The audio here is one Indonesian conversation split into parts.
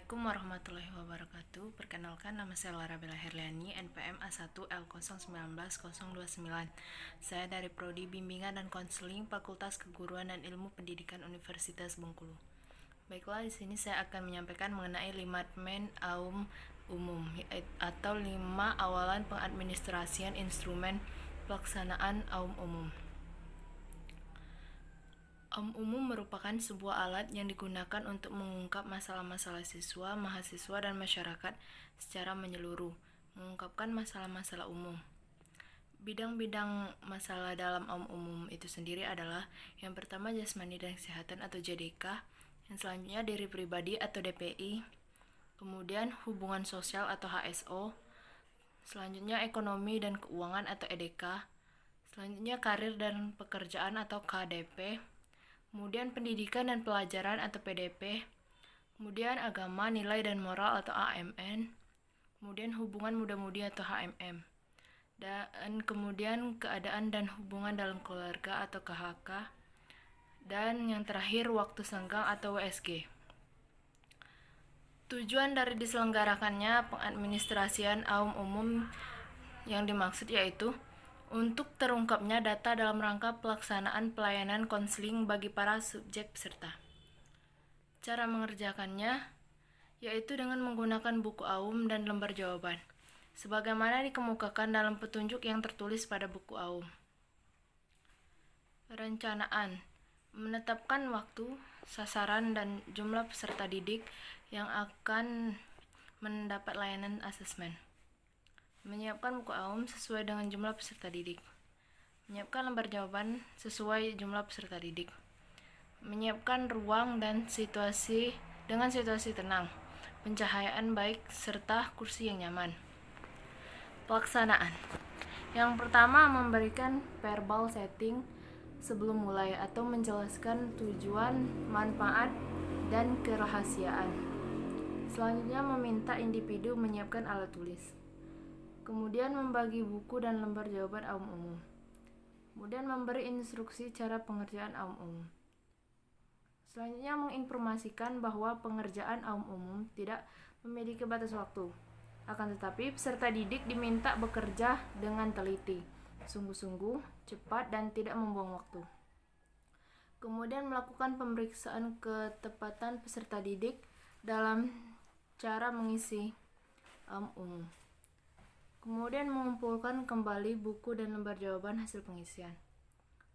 Assalamualaikum warahmatullahi wabarakatuh. Perkenalkan, nama saya Lara Bella Herliani, NPM A1L019029. Saya dari Prodi Bimbingan dan Konseling Fakultas Keguruan dan Ilmu Pendidikan Universitas Bengkulu. Baiklah, di sini saya akan menyampaikan mengenai 5 admin AUM umum atau 5 awalan pengadministrasian instrumen pelaksanaan AUM umum. AUM umum merupakan sebuah alat yang digunakan untuk mengungkap masalah-masalah siswa, mahasiswa, dan masyarakat secara menyeluruh, mengungkapkan masalah-masalah umum. Bidang-bidang masalah dalam AUM umum itu sendiri adalah yang pertama jasmani dan kesehatan atau JDK, yang selanjutnya diri pribadi atau DPI, kemudian hubungan sosial atau HSO, selanjutnya ekonomi dan keuangan atau EDK, selanjutnya karir dan pekerjaan atau KDP, kemudian pendidikan dan pelajaran atau PDP, kemudian agama, nilai dan moral atau AMN, kemudian hubungan muda-mudi atau HMM, dan kemudian keadaan dan hubungan dalam keluarga atau KHK, dan yang terakhir waktu senggang atau WSG. Tujuan dari diselenggarakannya pengadministrasian AUM umum yang dimaksud yaitu untuk terungkapnya data dalam rangka pelaksanaan pelayanan konseling bagi para subjek peserta. Cara mengerjakannya yaitu dengan menggunakan buku AUM dan lembar jawaban, sebagaimana dikemukakan dalam petunjuk yang tertulis pada buku AUM. Perencanaan menetapkan waktu, sasaran, dan jumlah peserta didik yang akan mendapat layanan asesmen. Menyiapkan buku AUM sesuai dengan jumlah peserta didik. Menyiapkan lembar jawaban sesuai jumlah peserta didik. Menyiapkan ruang dan situasi tenang, pencahayaan baik, serta kursi yang nyaman. Pelaksanaan. Yang pertama, memberikan verbal setting sebelum mulai atau menjelaskan tujuan, manfaat, dan kerahasiaan. Selanjutnya, meminta individu menyiapkan alat tulis. Kemudian membagi buku dan lembar jawaban AUM umum. Kemudian memberi instruksi cara pengerjaan AUM umum. Selanjutnya menginformasikan bahwa pengerjaan AUM umum tidak memiliki batas waktu. Akan tetapi peserta didik diminta bekerja dengan teliti, sungguh-sungguh, cepat, dan tidak membuang waktu. Kemudian melakukan pemeriksaan ketepatan peserta didik dalam cara mengisi AUM umum. Kemudian mengumpulkan kembali buku dan lembar jawaban hasil pengisian.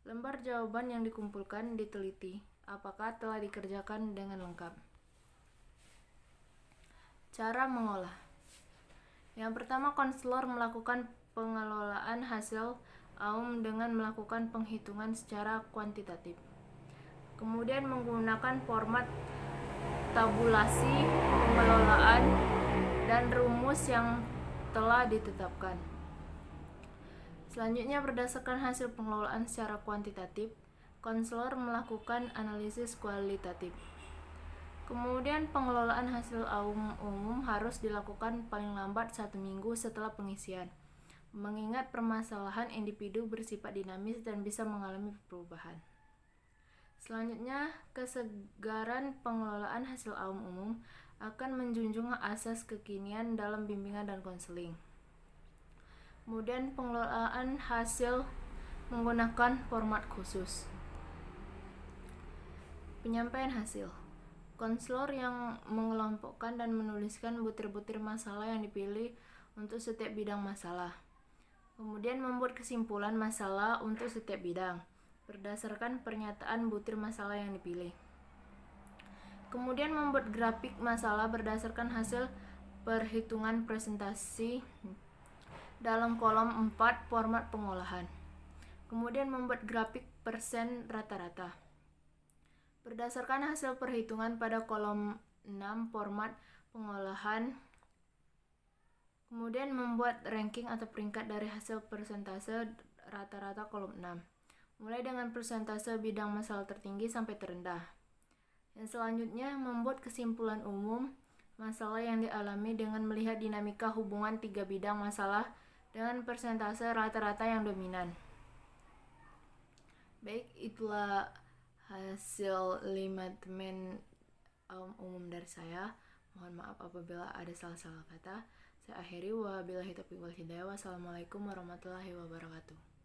Lembar jawaban yang dikumpulkan diteliti apakah telah dikerjakan dengan lengkap. Cara mengolah. Yang pertama, konselor melakukan pengelolaan hasil AUM dengan melakukan penghitungan secara kuantitatif. Kemudian menggunakan format tabulasi pengelolaan dan rumus yang telah ditetapkan. Selanjutnya, berdasarkan hasil pengelolaan secara kuantitatif, konselor melakukan analisis kualitatif. Kemudian pengelolaan hasil AUM umum harus dilakukan paling lambat 1 minggu setelah pengisian, mengingat permasalahan individu bersifat dinamis dan bisa mengalami perubahan. Selanjutnya, kesegaran pengelolaan hasil AUM umum akan menjunjung asas kekinian dalam bimbingan dan konseling. Kemudian pengelolaan hasil menggunakan format khusus. Penyampaian hasil. Konselor yang mengelompokkan dan menuliskan butir-butir masalah yang dipilih untuk setiap bidang masalah. Kemudian membuat kesimpulan masalah untuk setiap bidang berdasarkan pernyataan butir masalah yang dipilih. Kemudian membuat grafik masalah berdasarkan hasil perhitungan presentasi dalam kolom 4 format pengolahan. Kemudian membuat grafik persen rata-rata berdasarkan hasil perhitungan pada kolom 6 format pengolahan. Kemudian membuat ranking atau peringkat dari hasil persentase rata-rata kolom 6, mulai dengan persentase bidang masalah tertinggi sampai terendah. Yang selanjutnya, membuat kesimpulan umum masalah yang dialami dengan melihat dinamika hubungan 3 bidang masalah dengan persentase rata-rata yang dominan. Baik, itulah hasil 5 admin umum dari saya. Mohon maaf apabila ada salah-salah kata. Saya akhiri, wabillahi taufiq wal hidayah. Wassalamualaikum warahmatullahi wabarakatuh.